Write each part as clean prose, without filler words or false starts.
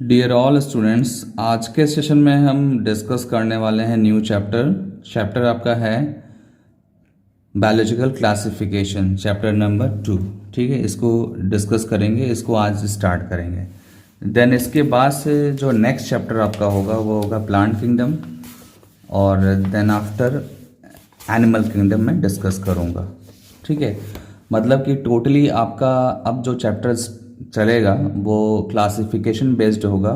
Dear all students, आज के session में हम डिस्कस करने वाले हैं न्यू चैप्टर आपका है बायोलॉजिकल क्लासिफिकेशन, चैप्टर नंबर 2। ठीक है, इसको डिस्कस करेंगे, इसको आज स्टार्ट करेंगे। देन इसके बाद से जो नेक्स्ट चैप्टर आपका होगा वो होगा प्लांट किंगडम, और देन आफ्टर एनिमल किंगडम में डिस्कस करूँगा। ठीक है, मतलब कि टोटली आपका अब जो चैप्टर्स चलेगा वो क्लासिफिकेशन बेस्ड होगा।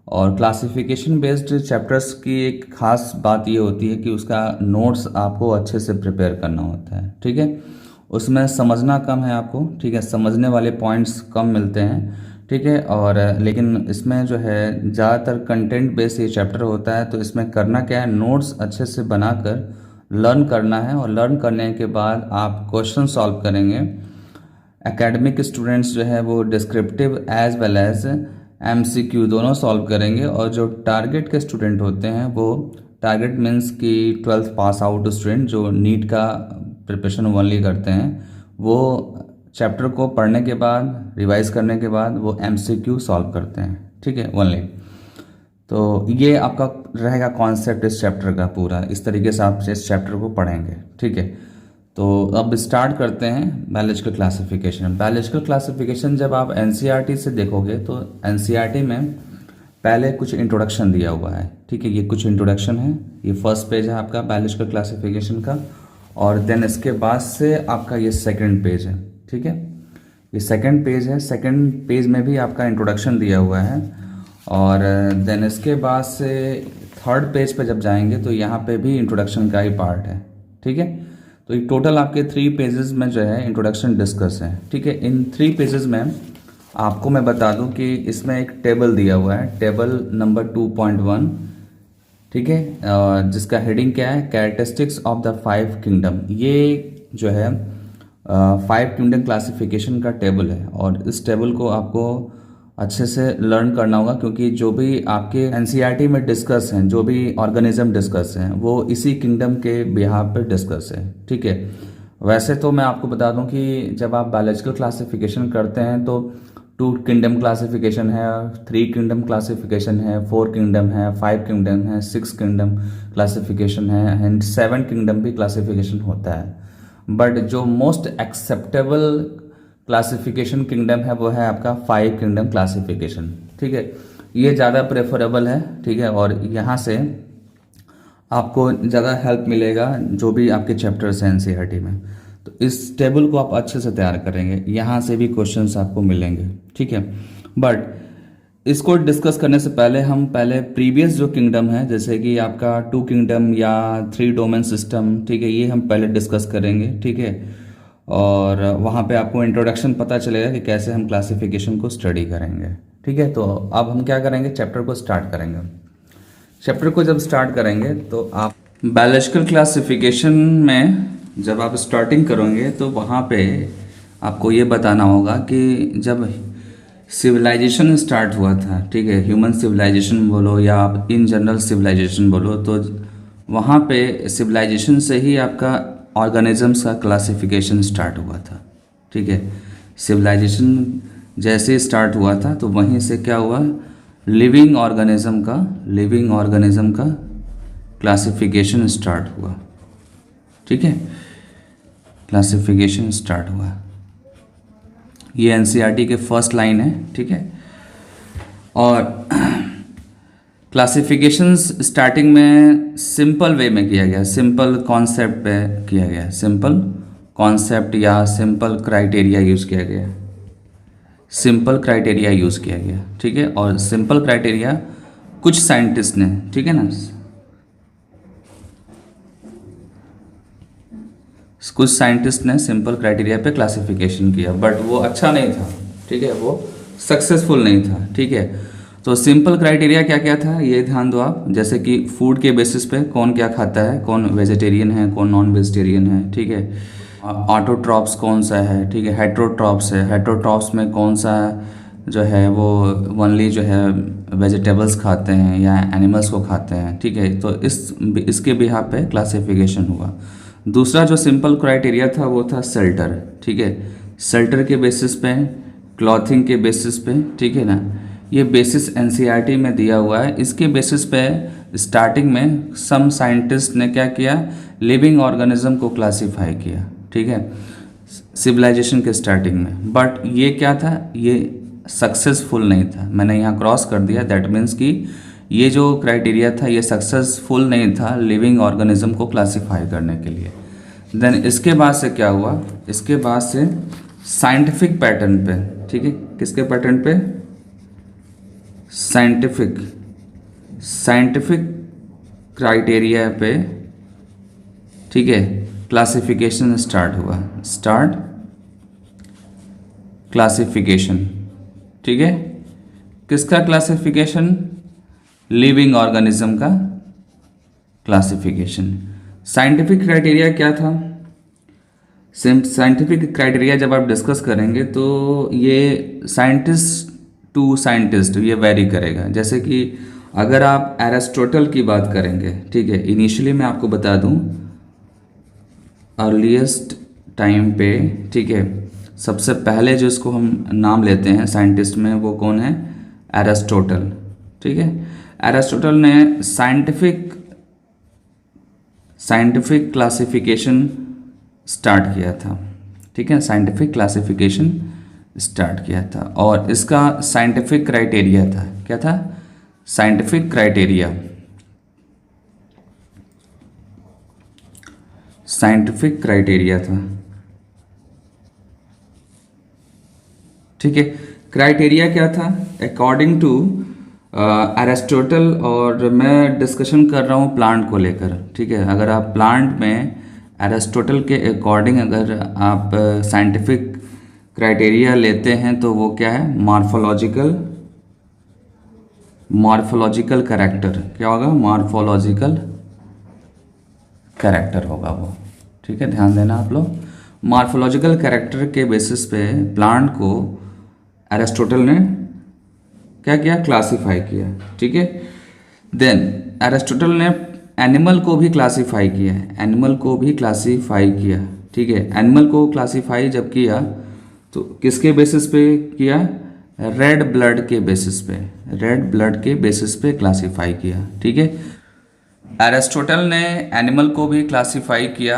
और क्लासिफिकेशन बेस्ड चैप्टर्स की एक ख़ास बात ये होती है कि उसका नोट्स आपको अच्छे से प्रिपेयर करना होता है। ठीक है, उसमें समझना कम है आपको, ठीक है, समझने वाले पॉइंट्स कम मिलते हैं। ठीक है, और लेकिन इसमें जो है ज़्यादातर कंटेंट बेस्ड ये चैप्टर होता है, तो इसमें करना क्या है, नोट्स अच्छे से बनाकर लर्न करना है, और लर्न करने के बाद आप क्वेश्चन सॉल्व करेंगे। एकेडमिक स्टूडेंट्स जो है वो descriptive as well as MCQ दोनों सॉल्व करेंगे, और जो टारगेट के स्टूडेंट होते हैं वो टारगेट मीन्स कि 12th पास आउट स्टूडेंट जो नीट का प्रिपरेशन ओनली करते हैं, वो चैप्टर को पढ़ने के बाद रिवाइज करने के बाद वो एमसीक्यू सॉल्व करते हैं। ठीक है, ओनली। तो ये आपका रहेगा कॉन्सेप्ट इस चैप्टर का पूरा, इस तरीके से आप इस चैप्टर को पढ़ेंगे। ठीक है, तो अब स्टार्ट करते हैं बायोलॉजिकल क्लासिफिकेशन। बायोलॉजिकल क्लासिफिकेशन जब आप एनसीईआरटी से देखोगे तो एनसीईआरटी में पहले कुछ इंट्रोडक्शन दिया हुआ है। ठीक है, ये कुछ इंट्रोडक्शन है, ये फर्स्ट पेज है आपका बायोलॉजिकल क्लासिफिकेशन का, और देन इसके बाद से आपका ये सेकंड पेज है। ठीक है, ये सेकंड पेज है, सेकंड पेज में भी आपका इंट्रोडक्शन दिया हुआ है, और देन इसके बाद से थर्ड पेज पे जब जाएंगे तो यहाँ पे भी इंट्रोडक्शन का ही पार्ट है। ठीक है, तो ये टोटल आपके 3 पेजेस में जो है इंट्रोडक्शन डिस्कस है। ठीक है, इन 3 पेजेस में आपको मैं बता दूं कि इसमें एक टेबल दिया हुआ है, टेबल नंबर 2.1। ठीक है, जिसका हेडिंग क्या है, कैरेक्टरिस्टिक्स ऑफ द 5 किंगडम। ये जो है 5 किंगडम क्लासिफिकेशन का टेबल है, और इस टेबल को आपको अच्छे से लर्न करना होगा, क्योंकि जो भी आपके एनसीईआरटी में डिस्कस हैं, जो भी ऑर्गेनिज्म डिस्कस हैं, वो इसी किंगडम के बिहाफ पर डिस्कस है। ठीक है, वैसे तो मैं आपको बता दूं कि जब आप बायोलॉजिकल क्लासिफिकेशन करते हैं तो 2 किंगडम क्लासिफिकेशन है, 3 किंगडम क्लासिफिकेशन है, 4 किंगडम है, 5 किंगडम है, 6 किंगडम क्लासिफिकेशन है, एंड 7 किंगडम भी क्लासिफिकेशन होता है। बट जो मोस्ट एक्सेप्टेबल क्लासिफिकेशन किंगडम है वो है आपका 5 किंगडम क्लासिफिकेशन। ठीक है, ये ज़्यादा प्रेफरेबल है। ठीक है, और यहाँ से आपको ज़्यादा हेल्प मिलेगा जो भी आपके चैप्टर्स हैं एनसीईआरटी में। तो इस टेबल को आप अच्छे से तैयार करेंगे, यहाँ से भी क्वेश्चंस आपको मिलेंगे। ठीक है, बट इसको डिस्कस करने से पहले हम पहले प्रीवियस जो किंगडम है, जैसे कि आपका 2 किंगडम या 3 डोमेन सिस्टम, ठीक है, ये हम पहले डिस्कस करेंगे। ठीक है, और वहाँ पे आपको इंट्रोडक्शन पता चलेगा कि कैसे हम क्लासिफिकेशन को स्टडी करेंगे। ठीक है, तो अब हम क्या करेंगे, चैप्टर को स्टार्ट करेंगे। चैप्टर को जब स्टार्ट करेंगे तो आप बायोलॉजिकल क्लासिफिकेशन में जब आप स्टार्टिंग करोगे तो वहाँ पे आपको ये बताना होगा कि जब सिविलाइजेशन स्टार्ट हुआ था, ठीक है, ह्यूमन सिविलाइजेशन बोलो या आप इन जनरल सिविलाइजेशन बोलो, तो वहाँ पे सिविलाइजेशन से ही आपका ऑर्गेनिजम्स का क्लासिफिकेशन स्टार्ट हुआ था। ठीक है, सिविलाइजेशन जैसे स्टार्ट हुआ था तो वहीं से क्या हुआ, लिविंग ऑर्गेनिज्म का क्लासिफिकेशन स्टार्ट हुआ। ठीक है, क्लासिफिकेशन स्टार्ट हुआ, ये एनसीईआरटी के फर्स्ट लाइन है। ठीक है, और क्लासिफिकेशंस स्टार्टिंग में सिंपल वे में किया गया, सिंपल कॉन्सेप्ट पे किया गया, सिंपल कॉन्सेप्ट या सिंपल क्राइटेरिया यूज़ किया गया, सिंपल क्राइटेरिया यूज़ किया गया। ठीक है, और सिंपल क्राइटेरिया कुछ साइंटिस्ट ने, ठीक है ना, कुछ साइंटिस्ट ने सिंपल क्राइटेरिया पे क्लासिफिकेशन किया, बट वो अच्छा नहीं था। ठीक है, वो सक्सेसफुल नहीं था। ठीक है, तो सिंपल क्राइटेरिया क्या क्या था ये ध्यान दो आप, जैसे कि फूड के बेसिस पे कौन क्या खाता है, कौन वेजिटेरियन है, कौन नॉन वेजिटेरियन है। ठीक है, ऑटोट्रॉप्स कौन सा है, ठीक है, हेट्रोट्रॉप्स है, हेट्रोट्रॉप्स में कौन सा जो है वो ओनली जो है वेजिटेबल्स खाते हैं या एनिमल्स को खाते हैं। ठीक है, तो इसके बिहाफ पे क्लासिफिकेशन हुआ। दूसरा जो सिंपल क्राइटेरिया था वो था शेल्टर। ठीक है, शेल्टर के बेसिस पे, क्लॉथिंग के बेसिस पे, ठीक है ना, ये बेसिस एनसीईआरटी में दिया हुआ है। इसके बेसिस पे स्टार्टिंग में सम साइंटिस्ट ने क्या किया, लिविंग ऑर्गेनिज्म को क्लासीफाई किया, ठीक है, सिविलाइजेशन के स्टार्टिंग में। बट ये क्या था, ये सक्सेसफुल नहीं था। मैंने यहाँ क्रॉस कर दिया, दैट मीन्स कि ये जो क्राइटेरिया था ये सक्सेसफुल नहीं था लिविंग ऑर्गेनिज्म को क्लासीफाई करने के लिए। देन इसके बाद से क्या हुआ, इसके बाद से साइंटिफिक पैटर्न पे, ठीक है, किसके पैटर्न पे, साइंटिफिक क्राइटेरिया पे, ठीक है, क्लासिफिकेशन स्टार्ट हुआ, क्लासिफिकेशन, ठीक है, किसका क्लासिफिकेशन, लिविंग ऑर्गेनिज्म का क्लासिफिकेशन। साइंटिफिक क्राइटेरिया क्या था, साइंटिफिक क्राइटेरिया जब आप डिस्कस करेंगे तो ये साइंटिस्ट टू साइंटिस्ट ये वेरी करेगा। जैसे कि अगर आप एरिस्टोटल की बात करेंगे, ठीक है, इनिशियली मैं आपको बता दूं अर्लीस्ट टाइम पे, ठीक है, सबसे पहले जो इसको हम नाम लेते हैं साइंटिस्ट में वो कौन है, एरिस्टोटल, ठीक है। एरिस्टोटल ने साइंटिफिक क्लासिफिकेशन स्टार्ट किया था, ठीक है, साइंटिफिक क्लासिफिकेशन स्टार्ट किया था। और इसका साइंटिफिक क्राइटेरिया था, क्या था, साइंटिफिक क्राइटेरिया था, ठीक है। क्राइटेरिया क्या था, अकॉर्डिंग टू एरिस्टोटल, और मैं डिस्कशन कर रहा हूँ प्लांट को लेकर, ठीक है। अगर आप प्लांट में एरिस्टोटल के अकॉर्डिंग अगर आप साइंटिफिक क्राइटेरिया लेते हैं तो वो क्या है, मॉर्फोलॉजिकल कैरेक्टर, क्या होगा, मॉर्फोलॉजिकल कैरेक्टर होगा वो, ठीक है, ध्यान देना आप लोग। मॉर्फोलॉजिकल कैरेक्टर के बेसिस पे प्लांट को एरिस्टोटल ने क्या किया, क्लासीफाई किया, ठीक है। देन एरिस्टोटल ने एनिमल को भी क्लासीफाई किया, ठीक है। एनिमल को क्लासीफाई जब किया तो किसके बेसिस पे किया, रेड ब्लड के बेसिस पे क्लासीफाई किया, ठीक है। एरिस्टोटल ने एनिमल को क्लासीफाई किया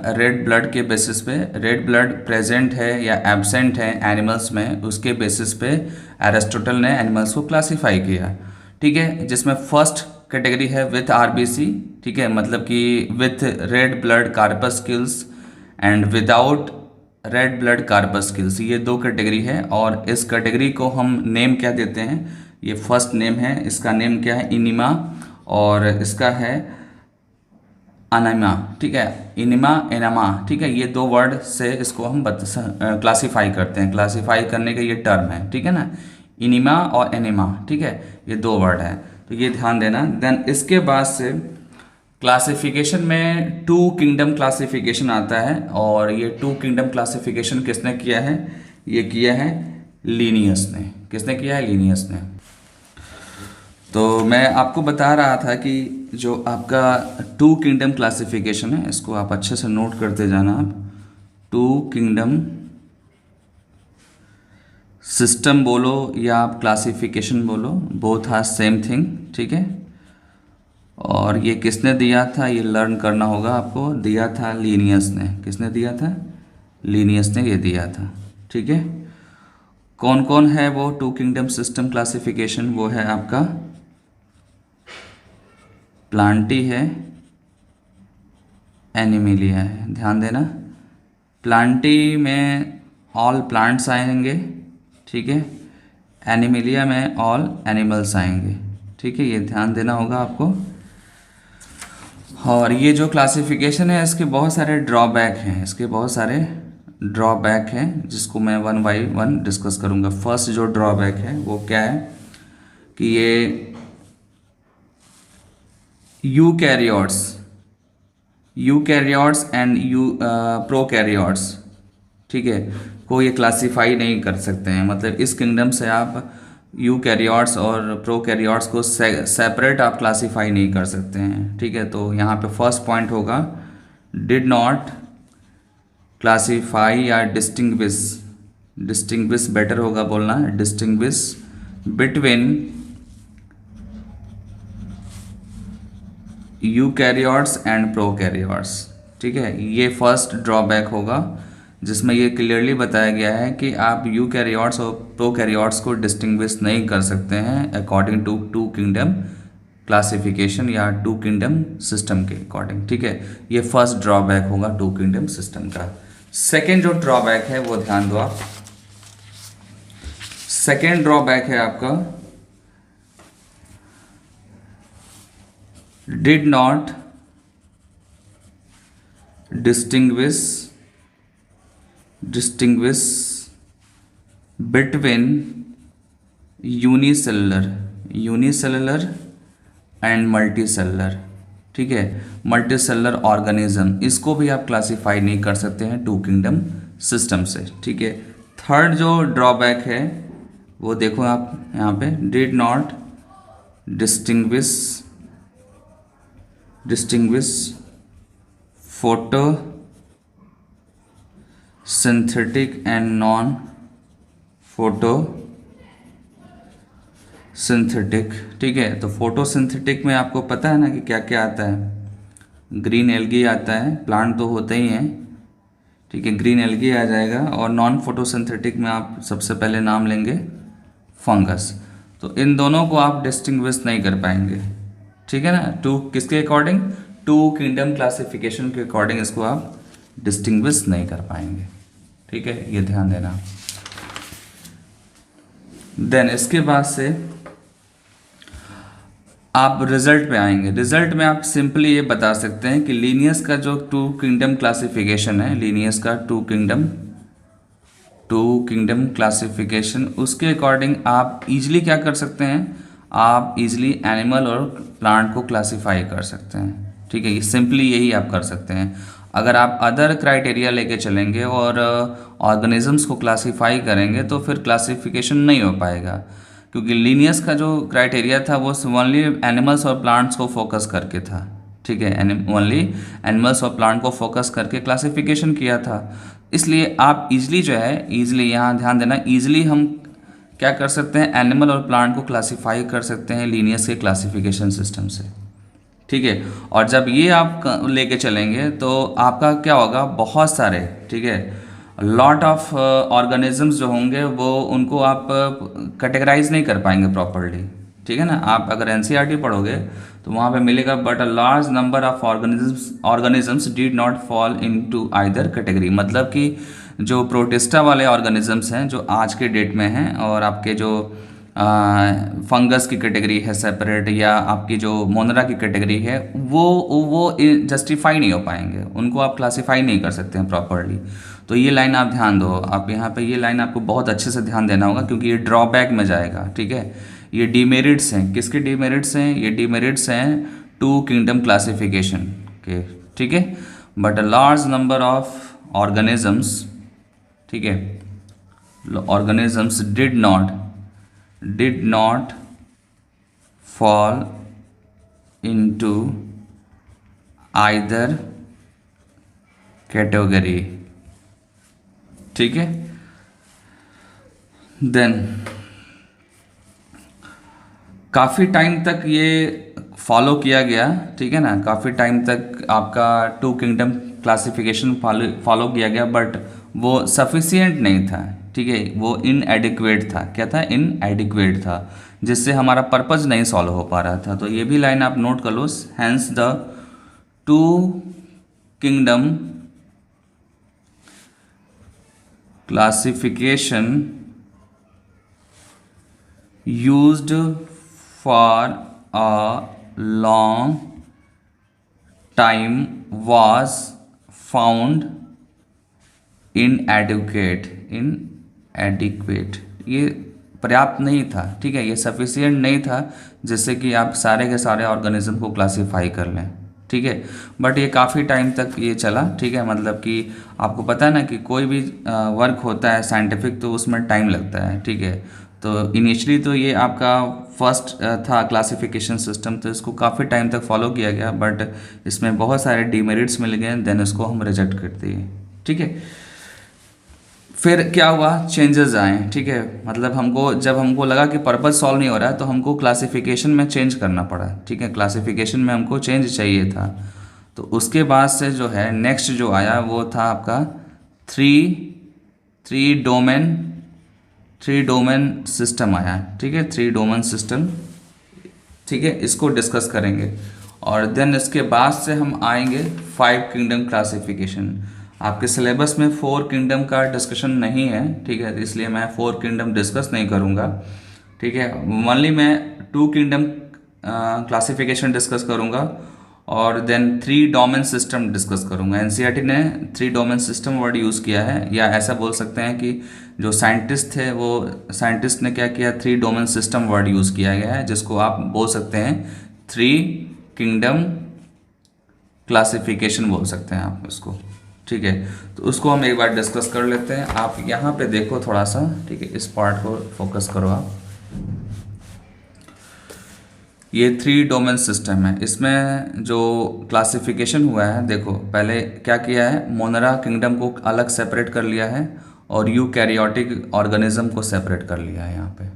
रेड ब्लड के बेसिस पे। रेड ब्लड प्रेजेंट है या एब्सेंट है एनिमल्स में, उसके बेसिस पे एरिस्टोटल ने एनिमल्स को क्लासीफाई किया, ठीक है। जिसमें फर्स्ट कैटेगरी है विथ आरबीसी, ठीक है, मतलब कि with red blood corpuscles and without red blood corpuscles, ये दो कैटेगरी है। और इस कैटेगरी को हम नेम क्या देते हैं, ये फर्स्ट नेम है, इसका नेम क्या है, इनिमा, और इसका है अनामा, ठीक है, इनिमा एनामा, ठीक है। ये दो वर्ड से इसको हम क्लासीफाई करते हैं, क्लासीफाई करने का ये टर्म है, ठीक है ना, इनिमा और एनिमा, ठीक है, ये दो वर्ड है, तो ये ध्यान देना। देन इसके बाद से क्लासिफिकेशन में टू किंगडम क्लासिफिकेशन आता है, और ये टू किंगडम क्लासिफिकेशन किसने किया है, ये किया है लीनियस ने। किसने किया है, लीनियस ने। तो मैं आपको बता रहा था कि जो आपका टू किंगडम क्लासिफिकेशन है, इसको आप अच्छे से नोट करते जाना। आप टू किंगडम सिस्टम बोलो या आप क्लासिफिकेशन बोलो, बोथ आर सेम थिंग, ठीक है। और ये किसने दिया था, ये लर्न करना होगा आपको, दिया था लीनियस ने। किसने दिया था, लीनियस ने ये दिया था, ठीक है। कौन कौन है वो टू किंगडम सिस्टम क्लासिफिकेशन, वो है आपका प्लांटी है, एनिमिलिया है, ध्यान देना। प्लांटी में ऑल प्लांट्स आएंगे, ठीक है, एनिमिलिया में ऑल एनिमल्स आएंगे, ठीक है, ये ध्यान देना होगा आपको। और ये जो क्लासिफिकेशन है इसके बहुत सारे ड्रॉबैक हैं, जिसको मैं वन बाय वन डिस्कस करूंगा। फर्स्ट जो ड्रॉबैक है वो क्या है कि ये यूकैरियोट्स एंड प्रोकैरियोट्स, ठीक है, को ये क्लासीफाई नहीं कर सकते हैं। मतलब इस किंगडम से आप यूकैरियोट्स और प्रोकैरियोट्स को सेपरेट आप क्लासीफाई नहीं कर सकते हैं, ठीक है। तो यहाँ पे फर्स्ट पॉइंट होगा डिड नॉट क्लासीफाई या डिस्टिंग्विश डिस्टिंग्विश बेटर होगा बोलना, distinguish between eukaryotes and prokaryotes. ठीक है, ये फर्स्ट ड्रॉबैक होगा जिसमें ये क्लियरली बताया गया है कि आप यूकैरियोट्स और प्रोकैरियोट्स को डिस्टिंग्विश नहीं कर सकते हैं according to two kingdom classification या टू किंगडम सिस्टम के अकॉर्डिंग। ठीक है, ये फर्स्ट ड्रॉबैक होगा टू किंगडम सिस्टम का। सेकेंड जो ड्रॉबैक है वो ध्यान दो आप, सेकेंड ड्रॉबैक है आपका did not distinguish between unicellular and multicellular. ठीक है, मल्टीसेलुलर ऑर्गेनिज्म, इसको भी आप क्लासीफाई नहीं कर सकते हैं टू किंगडम सिस्टम से। ठीक है, थर्ड जो ड्रॉबैक है वो देखो आप यहाँ पे, did not distinguish photo synthetic and non photo synthetic. ठीक है, तो फोटो सिंथेटिक में आपको पता है ना कि क्या क्या आता है, ग्रीन एल्गी आता है, प्लांट तो होते ही हैं। ठीक है, ग्रीन एल्गी आ जाएगा, और नॉन फोटोसिंथेटिक में आप सबसे पहले नाम लेंगे फंगस। तो इन दोनों को आप डिस्टिंग्विश नहीं कर पाएंगे। ठीक है ना, टू किसके अकॉर्डिंग, टू किंगडम क्लासिफिकेशन के अकॉर्डिंग इसको आप डिस्टिंग्विश नहीं कर पाएंगे। ठीक है, ये ध्यान देना। देन इसके बाद से आप रिजल्ट पे आएंगे। रिजल्ट में आप सिंपली ये बता सकते हैं कि लीनियस का जो टू किंगडम क्लासिफिकेशन है, लीनियस का टू किंगडम क्लासिफिकेशन, उसके अकॉर्डिंग आप इजीली क्या कर सकते हैं, आप इजीली एनिमल और प्लांट को क्लासिफाई कर सकते हैं। ठीक है, ये सिंपली यही आप कर सकते हैं। अगर आप अदर क्राइटेरिया लेके चलेंगे और ऑर्गेनिजम्स को क्लासिफाई करेंगे तो फिर क्लासिफिकेशन नहीं हो पाएगा, क्योंकि लीनियस का जो क्राइटेरिया था वो ओनली एनिमल्स और प्लांट्स को फोकस करके था। ठीक है, ओनली एनिमल्स और प्लांट को फोकस करके क्लासिफिकेशन किया था। इसलिए आप इजीली जो है, इजीली यहाँ ध्यान देना, इजीली हम क्या कर सकते हैं, एनिमल और प्लांट को क्लासिफाई कर सकते हैं लीनियस के क्लासिफिकेशन सिस्टम से। ठीक है, और जब ये आप लेके चलेंगे तो आपका क्या होगा, बहुत सारे, ठीक है, लॉट ऑफ ऑर्गेनिजम्स जो होंगे वो उनको आप कैटेगराइज नहीं कर पाएंगे प्रॉपरली। ठीक है ना, आप अगर एनसीईआरटी पढ़ोगे तो वहाँ पे मिलेगा but a large number of organisms did not fall into either category. मतलब कि जो प्रोटिस्टा वाले ऑर्गेनिजम्स हैं जो आज के डेट में हैं, और आपके जो फंगस की कैटेगरी है सेपरेट, या आपकी जो मोनरा की कैटेगरी है, वो जस्टिफाई नहीं हो पाएंगे, उनको आप क्लासीफाई नहीं कर सकते हैं प्रॉपरली। तो ये लाइन आप ध्यान दो, आप यहाँ पे ये लाइन आपको बहुत अच्छे से ध्यान देना होगा, क्योंकि ये ड्रॉबैक में जाएगा। ठीक है, ये डीमेरिट्स हैं, किसके डीमेरिट्स हैं, ये डीमेरिट्स हैं टू किंगडम क्लासिफिकेशन के। ठीक है, but a large number of organisms, ठीक है, organisms did not fall into either category। ठीक है, देन काफ़ी टाइम तक ये फॉलो किया गया। ठीक है ना, काफ़ी टाइम तक आपका टू किंगडम क्लासिफिकेशन फॉलो किया गया, बट वो सफिशिएंट नहीं था। ठीक है, वो इनएडिक्वेट था। क्या था, इनएडिक्वेट था, जिससे हमारा पर्पज़ नहीं सॉल्व हो पा रहा था। तो ये भी लाइन आप नोट कर लो, hence the two kingdom classification used for a long time was found inadequate। ये पर्याप्त नहीं था। ठीक है, ये सफिशिएंट नहीं था जिससे कि आप सारे के सारे ऑर्गेनिज्म को क्लासीफाई कर लें। ठीक है, बट ये काफ़ी टाइम तक ये चला। ठीक है, मतलब कि आपको पता है ना कि कोई भी वर्क होता है साइंटिफिक तो उसमें टाइम लगता है। ठीक है, तो इनिशियली तो ये आपका फर्स्ट था क्लासिफिकेशन सिस्टम, तो इसको काफ़ी टाइम तक फॉलो किया गया, बट इसमें बहुत सारे डीमेरिट्स मिल गए, देन इसको हम रिजेक्ट कर दिए। ठीक है, फिर क्या हुआ, चेंजेस आए, ठीक है, मतलब हमको जब हमको लगा कि पर्पस सॉल्व नहीं हो रहा है तो हमको क्लासिफिकेशन में चेंज करना पड़ा, ठीक है, क्लासिफिकेशन में हमको चेंज चाहिए था। तो उसके बाद से जो है नेक्स्ट जो आया वो था आपका three three domain three domain system आया, ठीक है, थ्री डोमेन सिस्टम, ठीक है, इसको डिस्कस करेंगे। और देन इसके बाद से हम आएंगे फाइव किंगडम क्लासिफिकेशन। आपके सिलेबस में फोर किंगडम का डिस्कशन नहीं है, ठीक है, इसलिए मैं फोर किंगडम डिस्कस नहीं करूँगा, ठीक है, ओनली मैं टू किंगडम क्लासिफिकेशन डिस्कस करूँगा और then three domain system discuss करूँगा। एनसीईआरटी ने three domain system word use किया है, या ऐसा बोल सकते हैं कि जो साइंटिस्ट थे वो साइंटिस्ट ने क्या किया, three domain system word use किया गया है, जिसको आप बोल सकते हैं थ्री किंगडम क्लासिफिकेशन बोल सकते हैं आप इसको, ठीक है। तो उसको हम एक बार डिस्कस कर लेते हैं। आप यहाँ पे देखो थोड़ा सा, ठीक है, इस पार्ट को फोकस करो आप। ये थ्री डोमेन सिस्टम है, इसमें जो क्लासिफिकेशन हुआ है, देखो पहले क्या किया है, मोनरा किंगडम को अलग सेपरेट कर लिया है और यूकैरियोटिक ऑर्गेनिज्म को सेपरेट कर लिया है यहाँ पे,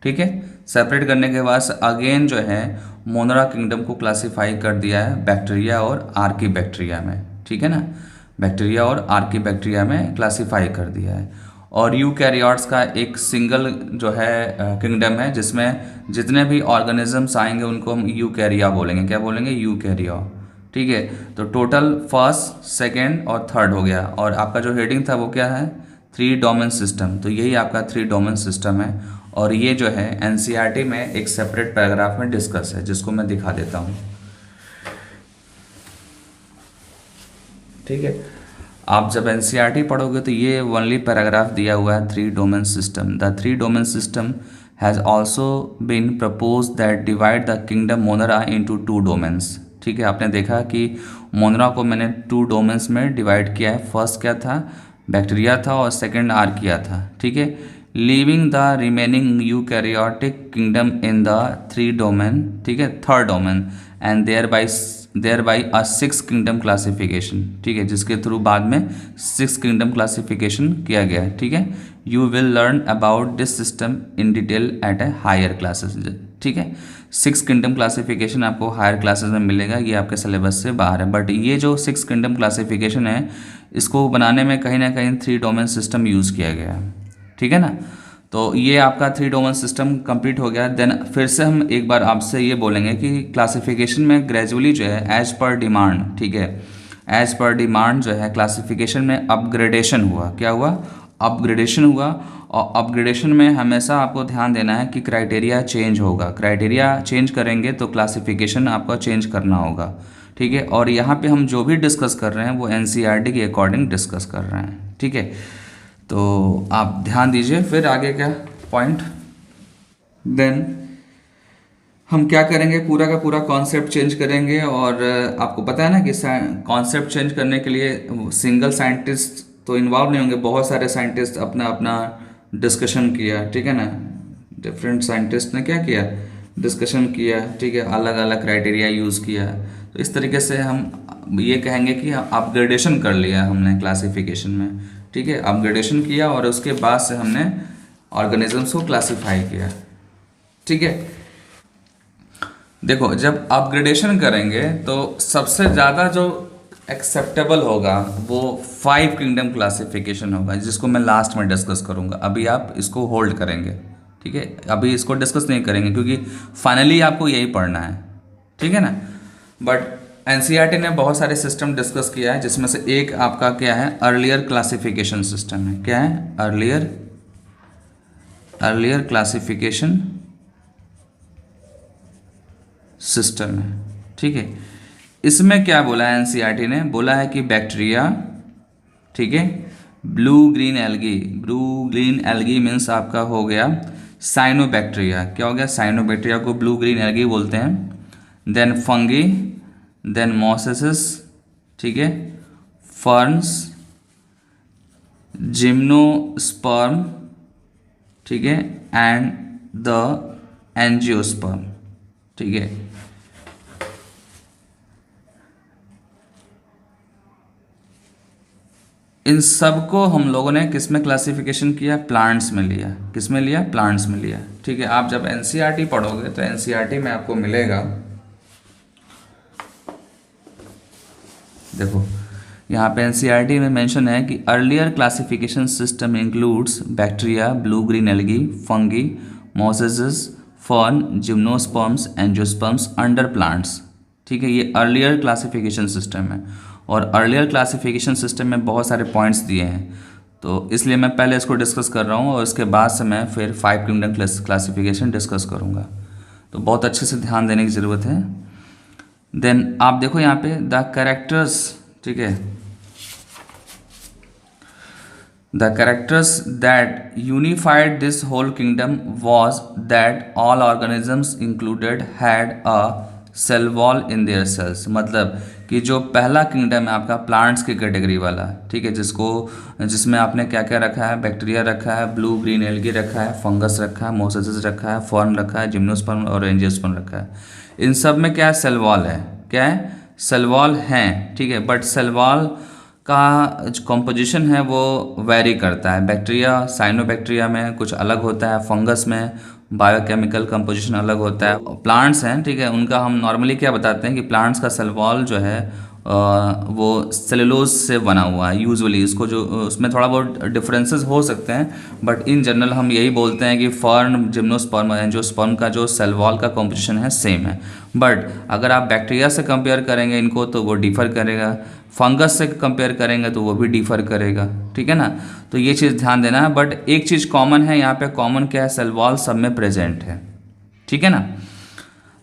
ठीक है। सेपरेट करने के बाद अगेन जो है मोनरा किंगडम को क्लासिफाई कर दिया है बैक्टीरिया और आर्की बैक्टीरिया में, ठीक है ना, बैक्टीरिया और आर्की बैक्टीरिया में क्लासिफाई कर दिया है। और यूकैरियोट्स का एक सिंगल जो है किंगडम है, जिसमें जितने भी ऑर्गेनिजम्स आएंगे उनको हम यूकैरिया बोलेंगे, क्या बोलेंगे, यूकैरिया, ठीक है। तो टोटल फर्स्ट सेकेंड और थर्ड हो गया, और आपका जो हेडिंग था वो क्या है, थ्री डोमेन सिस्टम। तो यही आपका थ्री डोमेन सिस्टम है, और ये जो है एनसीईआरटी में एक सेपरेट पैराग्राफ में डिस्कस है, जिसको मैं दिखा देता हूँ, ठीक है। आप जब एनसीईआरटी पढ़ोगे तो ये ओनली पैराग्राफ दिया हुआ है, three domain system. The three domain system has also been propose that divide the kingdom Monera into two domains, ठीक है। आपने देखा कि मोनरा को मैंने टू डोमेन्स में डिवाइड किया है, फर्स्ट क्या था, बैक्टीरिया था, और सेकेंड आर्किया था, ठीक है। Leaving the remaining eukaryotic kingdom in the three domain, ठीक है, third domain, and thereby a six kingdom classification, ठीक है, जिसके थ्रू बाद में सिक्स किंगडम क्लासिफिकेशन किया गया है, ठीक है। You will learn about this system in detail at a higher classes, ठीक है। सिक्स किंगडम क्लासिफिकेशन आपको हायर क्लासेस में मिलेगा, ये आपके सिलेबस से बाहर है, बट ये जो सिक्स किंगडम क्लासिफिकेशन है इसको बनाने में कहीं ना कहीं थ्री डोमेन सिस्टम यूज़ किया गया है, ठीक है ना। तो ये आपका थ्री डोमेन सिस्टम कंप्लीट हो गया। देन फिर से हम एक बार आपसे ये बोलेंगे कि क्लासिफिकेशन में ग्रेजुअली जो है एज पर डिमांड, ठीक है, एज पर डिमांड जो है क्लासिफिकेशन में अपग्रेडेशन हुआ, क्या हुआ, अपग्रेडेशन हुआ। और अपग्रेडेशन में हमेशा आपको ध्यान देना है कि क्राइटेरिया चेंज होगा, क्राइटेरिया चेंज करेंगे तो क्लासिफिकेशन आपका चेंज करना होगा, ठीक है। और यहाँ पे हम जो भी डिस्कस कर रहे हैं वो एनसीईआरटी के अकॉर्डिंग डिस्कस कर रहे हैं, ठीक है। तो आप ध्यान दीजिए। फिर आगे क्या पॉइंट, देन हम क्या करेंगे, पूरा का पूरा कॉन्सेप्ट चेंज करेंगे। और आपको पता है ना कि कॉन्सेप्ट चेंज करने के लिए सिंगल साइंटिस्ट तो इन्वॉल्व नहीं होंगे, बहुत सारे साइंटिस्ट अपना अपना डिस्कशन किया, ठीक है ना, डिफरेंट साइंटिस्ट ने क्या किया, डिस्कशन किया, ठीक है, अलग अलग क्राइटेरिया यूज़ किया। तो इस तरीके से हम ये कहेंगे कि अपग्रेडेशन कर लिया हमने क्लासिफिकेशन में, ठीक है, अपग्रेडेशन किया और उसके बाद से हमने ऑर्गेनिजम्स को क्लासिफाई किया, ठीक है। देखो जब अपग्रेडेशन करेंगे तो सबसे ज़्यादा जो एक्सेप्टेबल होगा वो फाइव किंगडम क्लासिफिकेशन होगा, जिसको मैं लास्ट में डिस्कस करूंगा। अभी आप इसको होल्ड करेंगे, ठीक है, अभी इसको डिस्कस नहीं करेंगे क्योंकि फाइनली आपको यही पढ़ना है, ठीक है ना। बट एनसीईआरटी ने बहुत सारे सिस्टम डिस्कस किया है, जिसमें से एक आपका क्या है, अर्लियर क्लासिफिकेशन सिस्टम है, क्या है, अर्लियर क्लासिफिकेशन सिस्टम है, ठीक है। इसमें क्या बोला है एनसीईआरटी ने, बोला है कि बैक्टीरिया, ठीक है, ब्लू ग्रीन एल्गी मीन्स आपका हो गया साइनोबैक्टीरिया, क्या हो गया, साइनोबैक्टीरिया को ब्लू ग्रीन एल्गी बोलते हैं। देन फंगी, देन मॉसेसिस, ठीक है, फर्न्स, जिम्नोस्पर्म, ठीक है, एंड द एंजियोस्पर्म, ठीक है। इन सब को हम लोगों ने किस में क्लासिफिकेशन किया? प्लांट्स में लिया। किस में लिया? प्लांट्स में लिया। ठीक है, आप जब एनसीईआरटी पढ़ोगे तो एनसीईआरटी में आपको मिलेगा, देखो यहाँ पे एनसीईआरटी में मेंशन है कि earlier classification system includes bacteria, blue green algae, fungi, mosses, fern, gymnosperms, angiosperms under plants. ठीक है, ये अर्लियर क्लासिफिकेशन सिस्टम है और अर्लियर क्लासिफिकेशन सिस्टम में बहुत सारे पॉइंट्स दिए हैं, तो इसलिए मैं पहले इसको डिस्कस कर रहा हूँ और उसके बाद से मैं फिर 5 किंगडम क्लासिफिकेशन डिस्कस करूँगा, तो बहुत अच्छे से ध्यान देने की ज़रूरत है। देन आप देखो यहाँ पे द कैरेक्टर्स, ठीक है, the characters that unified this whole kingdom was that all organisms included had a cell wall in their cells. मतलब कि जो पहला किंगडम है आपका प्लांट्स की कैटेगरी वाला, ठीक है, जिसमें आपने क्या क्या रखा है? बैक्टीरिया रखा है, ब्लू ग्रीन एल्गी रखा है, फंगस रखा है, मोसेसेस रखा है, फर्न रखा है, जिम्नोस्पर्म और एंजियोस्पर्म रखा है। इन सब में क्या सेल वॉल है? क्या है? सेल वॉल हैं, ठीक है, बट सेल वॉल का जो कॉम्पोजिशन है वो वेरी करता है। बैक्टीरिया, साइनोबैक्टीरिया में कुछ अलग होता है, फंगस में बायोकेमिकल कंपोजिशन अलग होता है। प्लांट्स हैं, ठीक है, उनका हम नॉर्मली क्या बताते हैं कि प्लांट्स का सेल वॉल जो है वो सेलुलोज से बना हुआ है यूजुअली। इसको जो उसमें थोड़ा बहुत डिफरेंसेस हो सकते हैं, बट इन जनरल हम यही बोलते हैं कि फर्न, जिम्नोस्पर्म, एंजियोस्पर्म का जो सेल वॉल का कॉम्पोजिशन है सेम है। बट अगर आप बैक्टीरिया से कंपेयर करेंगे इनको तो वो डिफ़र करेगा, फंगस से कंपेयर करेंगे तो वो भी डिफ़र करेगा, ठीक है ना। तो ये चीज़ ध्यान देना है। बट एक चीज़ कॉमन है यहाँ पे, कॉमन क्या है? सेल वॉल सब में प्रेजेंट है, ठीक है ना।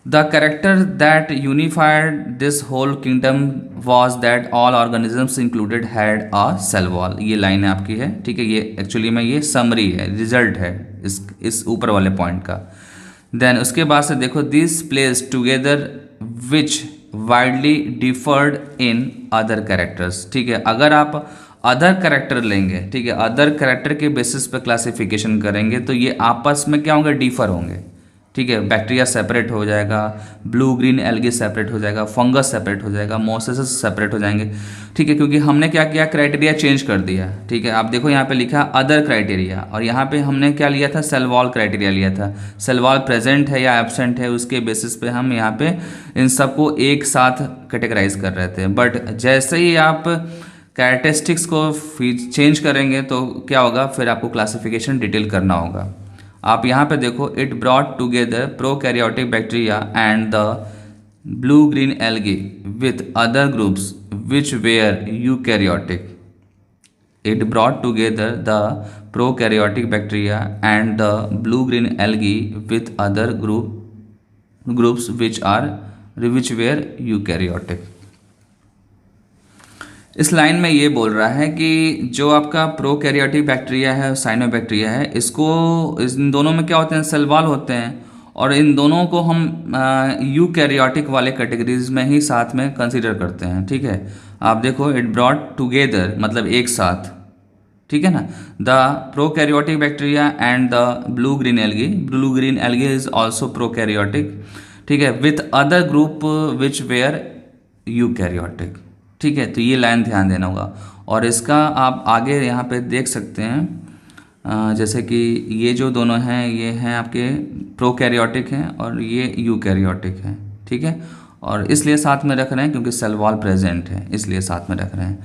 The character that unified this whole kingdom was that all organisms included had a cell wall. ये लाइन आपकी है, ठीक है, ये एक्चुअली में ये समरी है, रिजल्ट है इस ऊपर वाले पॉइंट का। देन उसके बाद से देखो this place together which widely deferred in other characters. ठीक है, अगर आप अदर कैरेक्टर लेंगे, ठीक है, अदर कैरेक्टर के बेसिस पे क्लासिफिकेशन करेंगे तो ये आपस में क्या होंगे? डिफर होंगे, ठीक है। बैक्टीरिया सेपरेट हो जाएगा, ब्लू ग्रीन एल्गी सेपरेट हो जाएगा, फंगस सेपरेट हो जाएगा, मोसेसेस सेपरेट हो जाएंगे, ठीक है, क्योंकि हमने क्या किया? क्राइटेरिया चेंज कर दिया, ठीक है। आप देखो यहाँ पे लिखा अदर क्राइटेरिया और यहाँ पे हमने क्या लिया था? सेल वॉल क्राइटेरिया लिया था। सेल वॉल प्रेजेंट है या एब्सेंट है उसके बेसिस पे हम यहाँ पे इन सबको एक साथ कैटेगराइज कर रहे थे। बट जैसे ही आप कैरेक्टरिस्टिक्स को चेंज करेंगे तो क्या होगा? फिर आपको क्लासिफिकेशन डिटेल करना होगा। आप यहाँ पे देखो, it brought together prokaryotic bacteria and the blue green algae with other groups which were eukaryotic. It brought together the prokaryotic bacteria and the blue green algae with other groups which were eukaryotic. इस line में ये बोल रहा है कि जो आपका prokaryotic bacteria है, साइनोबैक्टीरिया है, इन दोनों में क्या होते हैं? सेल वॉल होते हैं और इन दोनों को हम यूकैरियोटिक वाले कैटेगरीज में ही साथ में कंसीडर करते हैं, ठीक है। आप देखो, इट ब्रॉट टुगेदर मतलब एक साथ, ठीक है ना। The prokaryotic bacteria and the blue green algae is also prokaryotic, ठीक है, with other group which were eukaryotic, ठीक है। तो ये लाइन ध्यान देना होगा और इसका आप आगे यहाँ पे देख सकते हैं, जैसे कि ये जो दोनों हैं ये हैं आपके प्रोकैरियोटिक हैं और ये यूकैरियोटिक हैं, ठीक है, और इसलिए साथ में रख रहे हैं क्योंकि सेल वॉल प्रेजेंट है, इसलिए साथ में रख रहे हैं।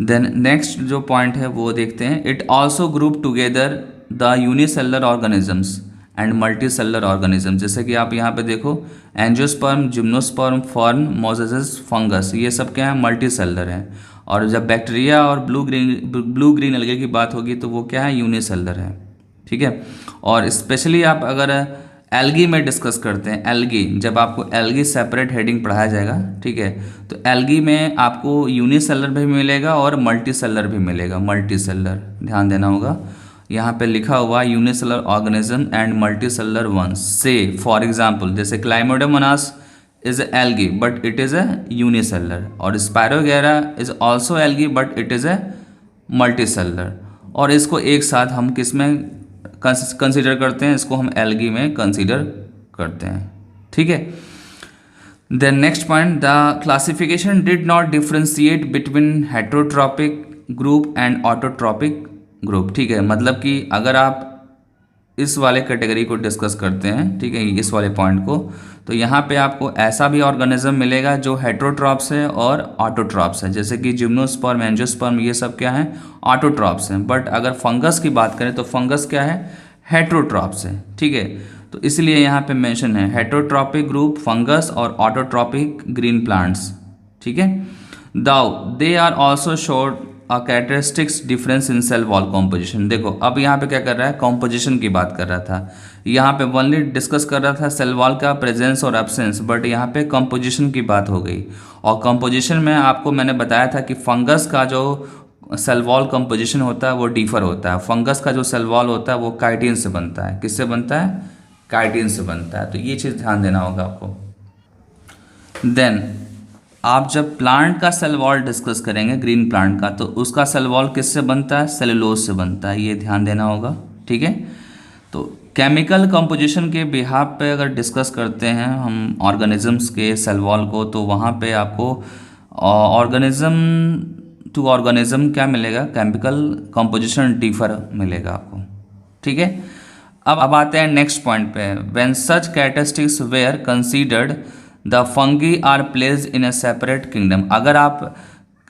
देन नेक्स्ट जो पॉइंट है वो देखते हैं, it also group together the unicellular organisms and multi cellular organism. जैसे कि आप यहाँ पे देखो, एंजियोस्पर्म, जिम्नोस्पर्म, फर्न, मोसेसेस, फंगस, ये सब क्या है? मल्टी सेलर हैं। और जब बैक्टीरिया और ब्लू ग्रीन एल्गी की बात होगी तो वो क्या है? यूनिसेलर है, ठीक है। और स्पेशली आप अगर एल्गी में डिस्कस करते हैं, एल्गी, जब आपको एल्गी सेपरेट हेडिंग पढ़ाया जाएगा, ठीक है, तो एल्गी में आपको यूनिसेलर भी मिलेगा और मल्टी सेलर भी मिलेगा। मल्टी सेलर ध्यान देना होगा, यहाँ पे लिखा हुआ unicellular organism and multicellular ones. Say for example, जैसे Chlamydomonas is algae but it is a unicellular, और Spirogyra is also algae but it is a multicellular. और इसको एक साथ हम किस में कंसिडर करते हैं? इसको हम एल्गी में कंसिडर करते हैं, ठीक है। Then next point, the classification did not differentiate between heterotrophic group and autotrophic group. ठीक है, मतलब कि अगर आप इस वाले कैटेगरी को डिस्कस करते हैं, ठीक है, इस वाले पॉइंट को, तो यहाँ पे आपको ऐसा भी ऑर्गेनिज्म मिलेगा जो हेट्रोट्रॉप्स है और ऑटोट्रॉप्स है, जैसे कि जिम्नोस्पर्म, एंजियोस्पर्म, ये सब क्या है, ऑटोट्रॉप्स हैं। बट अगर फंगस की बात करें तो फंगस क्या है, हेट्रोट्रॉप्स है। ठीक है, तो इसलिए यहाँ पे मेंशन है हेट्रोट्रॉपिक ग्रुप फंगस और ऑटोट्रॉपिक ग्रीन प्लांट्स। ठीक है, though they are also showed a characteristics difference in cell wall composition. देखो अब यहाँ पे क्या कर रहा है, कॉम्पोजिशन की बात कर रहा था, यहाँ पे ओनली डिस्कस कर रहा था सेल वॉल का प्रेजेंस और एब्सेंस, बट यहाँ पे कॉम्पोजिशन की बात हो गई। और कॉम्पोजिशन में आपको मैंने बताया था कि फंगस का जो सेल वॉल कॉम्पोजिशन होता है वो डिफर होता है। फंगस का जो सेल वॉल होता है वो काइटिन से बनता है। किससे बनता है, काइटिन से बनता है। तो ये चीज़ ध्यान देना होगा आपको। देन आप जब प्लांट का सेल वॉल डिस्कस करेंगे, ग्रीन प्लांट का, तो उसका सेल वॉल किससे बनता है, सेलुलोज से बनता है, ये ध्यान देना होगा। ठीक है, तो केमिकल कंपोजिशन के बिहाफ पे अगर डिस्कस करते हैं हम ऑर्गेनिजम्स के सेल वॉल को, तो वहाँ पे आपको ऑर्गेनिज्म टू ऑर्गेनिज्म क्या मिलेगा, केमिकल कंपोजिशन डिफर मिलेगा आपको। ठीक है, अब आते हैं नेक्स्ट पॉइंट पे। When such characteristics were considered the fungi are placed in a separate kingdom. अगर आप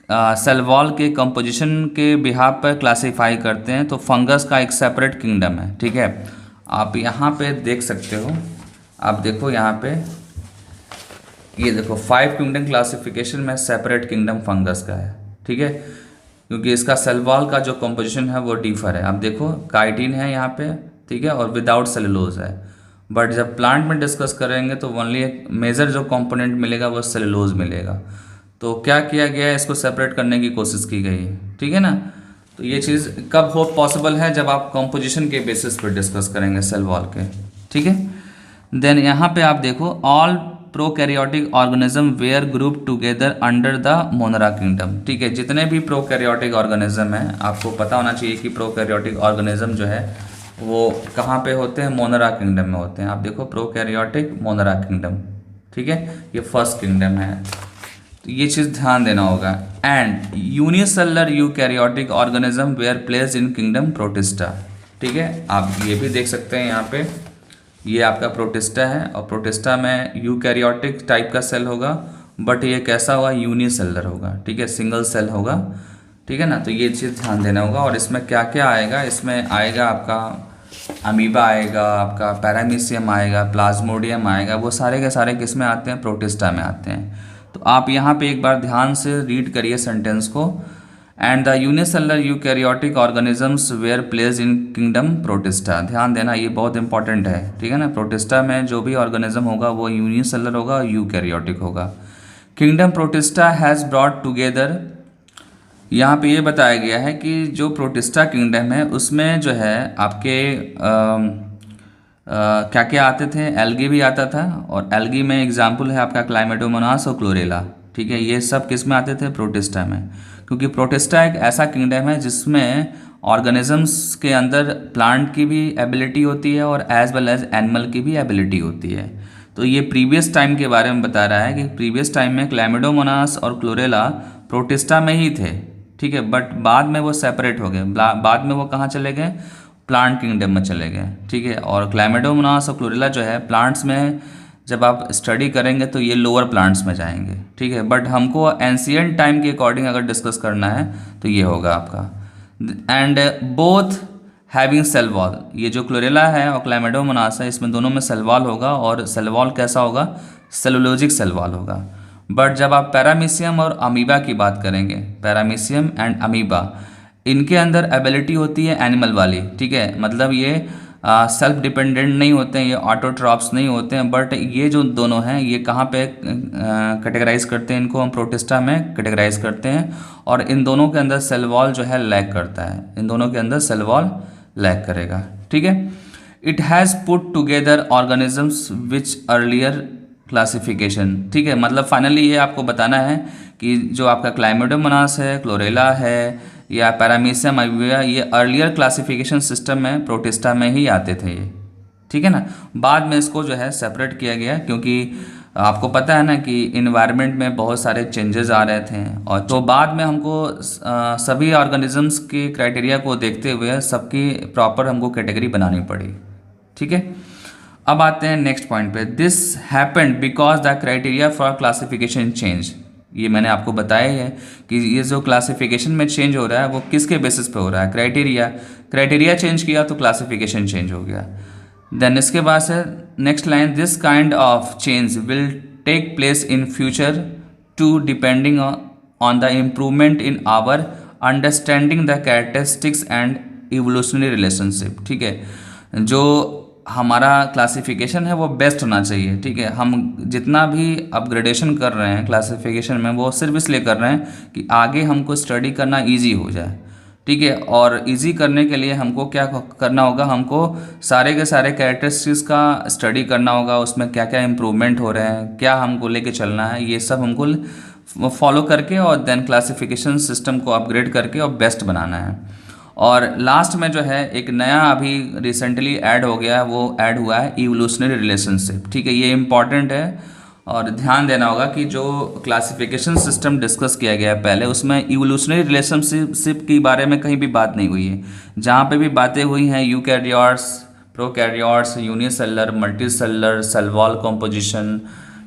सेल वॉल के कंपोजिशन के बिहाफ पर क्लासीफाई करते हैं तो फंगस का एक सेपरेट किंगडम है। ठीक है, आप यहाँ पे देख सकते हो, आप देखो यहाँ पे, ये देखो 5 किंगडम क्लासिफिकेशन में सेपरेट किंगडम फंगस का है। ठीक है, क्योंकि इसका सेल वॉल का जो कंपोजिशन है वो डिफर है। आप देखो काइटिन है यहाँ पे, ठीक है, और विदाउट सेलुलोज है। बट जब प्लांट में डिस्कस करेंगे तो ओनली एक मेजर जो कंपोनेंट मिलेगा वो सेलुलोज मिलेगा। तो क्या किया गया है, इसको सेपरेट करने की कोशिश की गई है। ठीक है ना, तो ये चीज़ कब हो पॉसिबल है, जब आप कंपोजिशन के बेसिस पर डिस्कस करेंगे सेल वॉल के। ठीक है, देन यहाँ पे आप देखो all prokaryotic organism were group together under the Monera kingdom. ठीक है, जितने भी प्रोकैरियोटिक ऑर्गेनिज्म हैं, आपको पता होना चाहिए कि प्रोकैरियोटिक ऑर्गेनिज्म जो है वो कहाँ पे होते हैं, मोनरा किंगडम में होते हैं। आप देखो प्रोकैरियोटिक मोनरा किंगडम। ठीक है, ये फर्स्ट किंगडम है, तो ये चीज़ ध्यान देना होगा। And unicellular eukaryotic organism were placed in kingdom Protista. ठीक है, आप ये भी देख सकते हैं यहाँ पे, ये आपका प्रोटिस्टा है, और प्रोटिस्टा में यूकैरियोटिक टाइप का सेल होगा, बट ये कैसा होगा, यूनिसेलुलर होगा। ठीक है, सिंगल सेल होगा। ठीक है ना, तो ये चीज़ ध्यान देना होगा। और इसमें क्या क्या आएगा, इसमें आएगा आपका अमीबा आएगा, आपका पैरामीशियम आएगा, प्लाज्मोडियम आएगा, वो सारे के सारे किस में आते हैं, प्रोटिस्टा में आते हैं। तो आप यहाँ पे एक बार ध्यान से रीड करिए सेंटेंस को। And the unicellular eukaryotic organisms were placed in kingdom Protista. ध्यान देना, ये बहुत इंपॉर्टेंट है। ठीक है ना, प्रोटिस्टा में जो भी ऑर्गेनिज्म होगा वो यूनिसेलुलर होगा और यूकैरियोटिक होगा। Kingdom protista has brought together, यहाँ पे ये बताया गया है कि जो प्रोटिस्टा किंगडम है उसमें जो है आपके क्या क्या आते थे, एल्गी भी आता था, और एल्गी में एग्जाम्पल है आपका क्लाइमेटोमोनास और क्लोरेला। ठीक है, ये सब किस में आते थे, प्रोटिस्टा में, क्योंकि प्रोटिस्टा एक ऐसा किंगडम है जिसमें ऑर्गेनिजम्स के अंदर प्लांट की भी एबिलिटी होती है और एज वेल एज एनिमल की भी एबिलिटी होती है। तो ये प्रीवियस टाइम के बारे में बता रहा है कि प्रीवियस टाइम में क्लाइमेटोमोनास और क्लोरेला प्रोटिस्टा में ही थे। ठीक है, बट बाद में वो सेपरेट हो गए, बाद में वो कहाँ चले गए, प्लांट किंगडम में चले गए। ठीक है, और क्लाइमेटोमोनास और क्लोरेला जो है प्लांट्स में जब आप स्टडी करेंगे तो ये लोअर प्लांट्स में जाएंगे। ठीक है, बट हमको एंशिएंट टाइम के अकॉर्डिंग अगर डिस्कस करना है तो ये होगा आपका। And both having cell wall, ये जो क्लोरेला है और क्लाइमेटोमोनास है, इसमें दोनों में सेल वॉल होगा, और सेल वॉल कैसा होगा, सेलुलोजिक सेल वॉल होगा। बट जब आप पैरामीशियम और अमीबा की बात करेंगे, पैरामीशियम एंड अमीबा, इनके अंदर एबिलिटी होती है एनिमल वाली। ठीक है, मतलब ये सेल्फ डिपेंडेंट नहीं होते हैं, ये ऑटोट्रॉप्स नहीं होते हैं, बट ये जो दोनों हैं ये कहाँ पे कैटेगराइज करते हैं, इनको हम प्रोटिस्टा में कैटेगराइज करते हैं, और इन दोनों के अंदर सेल वॉल जो है लैग करता है, इन दोनों के अंदर सेल वॉल लैग करेगा। ठीक है, it has put together organisms which earlier classification. ठीक है, मतलब फाइनली ये आपको बताना है कि जो आपका क्लाइमेटोमोनास है, क्लोरेला है, या पैरामीशियम अमीबा, ये अर्लियर क्लासिफिकेशन सिस्टम में प्रोटिस्टा में ही आते थे ये। ठीक है ना, बाद में इसको जो है सेपरेट किया गया, क्योंकि आपको पता है ना कि इन्वायरमेंट में बहुत सारे चेंजेस आ रहे थे, और तो बाद में हमको सभी ऑर्गेनिजम्स के क्राइटेरिया को देखते हुए सबकी प्रॉपर हमको कैटेगरी बनानी पड़ी। ठीक है, अब आते हैं नेक्स्ट पॉइंट पे। This happened because the criteria for classification change. ये मैंने आपको बताया है कि ये जो क्लासिफिकेशन में चेंज हो रहा है वो किसके बेसिस पे हो रहा है, क्राइटेरिया चेंज किया तो क्लासिफिकेशन चेंज हो गया। देन इसके बाद से next line, this kind of change will take place in future too depending on the improvement in our understanding the characteristics and evolutionary relationship. ठीक है, जो हमारा क्लासिफिकेशन है वो बेस्ट होना चाहिए। ठीक है, हम जितना भी अपग्रेडेशन कर रहे हैं क्लासिफिकेशन में वो सिर्फ इसलिए कर रहे हैं कि आगे हमको स्टडी करना इजी हो जाए। ठीक है, और इजी करने के लिए हमको क्या करना होगा, हमको सारे के सारे कैरेक्टरिस्टिक्स का स्टडी करना होगा, उसमें क्या क्या इम्प्रूवमेंट हो रहे हैं, क्या हमको लेके चलना है, ये सब हमको फॉलो करके और देन क्लासिफिकेशन सिस्टम को अपग्रेड करके और बेस्ट बनाना है। और लास्ट में जो है एक नया अभी रिसेंटली ऐड हो गया है, वो ऐड हुआ है इवोल्यूशनरी रिलेशनशिप। ठीक है, ये इम्पॉर्टेंट है और ध्यान देना होगा कि जो क्लासिफिकेशन सिस्टम डिस्कस किया गया है पहले, उसमें इवोल्यूशनरी रिलेशनशिप के बारे में कहीं भी बात नहीं हुई है। जहाँ पे भी बातें हुई हैं eukaryotes, prokaryotes, unicellular, multicellular, cell wall composition,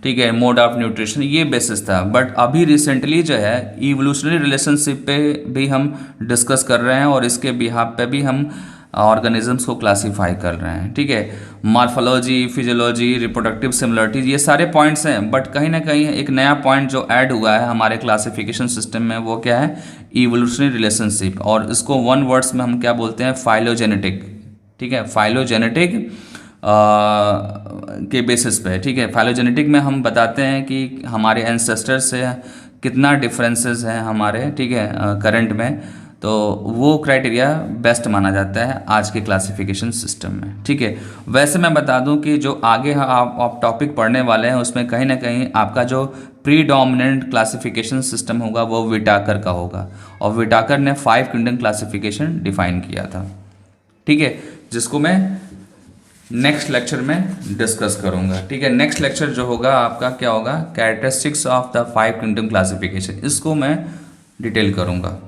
ठीक है, मोड ऑफ न्यूट्रिशन, ये बेसिस था। बट अभी रिसेंटली जो है इवोल्यूशनरी रिलेशनशिप पे भी हम डिस्कस कर रहे हैं और इसके बिहाफ पे भी हम ऑर्गेनिजम्स को क्लासीफाई कर रहे हैं। ठीक है, मॉर्फोलॉजी, फिजियोलॉजी, रिप्रोडक्टिव सिमिलरिटीज, ये सारे पॉइंट्स हैं। बट कहीं ना कहीं एक नया पॉइंट जो ऐड हुआ है हमारे क्लासिफिकेशन सिस्टम में वो क्या है, इवोल्यूशनरी रिलेशनशिप, और इसको वन वर्ड्स में हम क्या बोलते हैं, फाइलोजेनेटिक। ठीक है, फाइलोजेनेटिक के बेसिस पे। ठीक है, फाइलोजेनेटिक में हम बताते हैं कि हमारे एंसेस्टर से कितना डिफरेंसेस हैं हमारे, ठीक है, करंट में, तो वो क्राइटेरिया बेस्ट माना जाता है आज के क्लासिफिकेशन सिस्टम में। ठीक है, वैसे मैं बता दूं कि जो आगे आप टॉपिक पढ़ने वाले हैं उसमें कहीं ना कहीं आपका जो प्रीडोमिनेंट क्लासिफिकेशन सिस्टम होगा वो विटाकर का होगा, और विटाकर ने 5 किंगडम क्लासिफिकेशन डिफाइन किया था। ठीक है, जिसको मैं नेक्स्ट लेक्चर में डिस्कस करूंगा। ठीक है, नेक्स्ट लेक्चर जो होगा आपका क्या होगा, characteristics of the 5 kingdom classification, इसको मैं डिटेल करूंगा।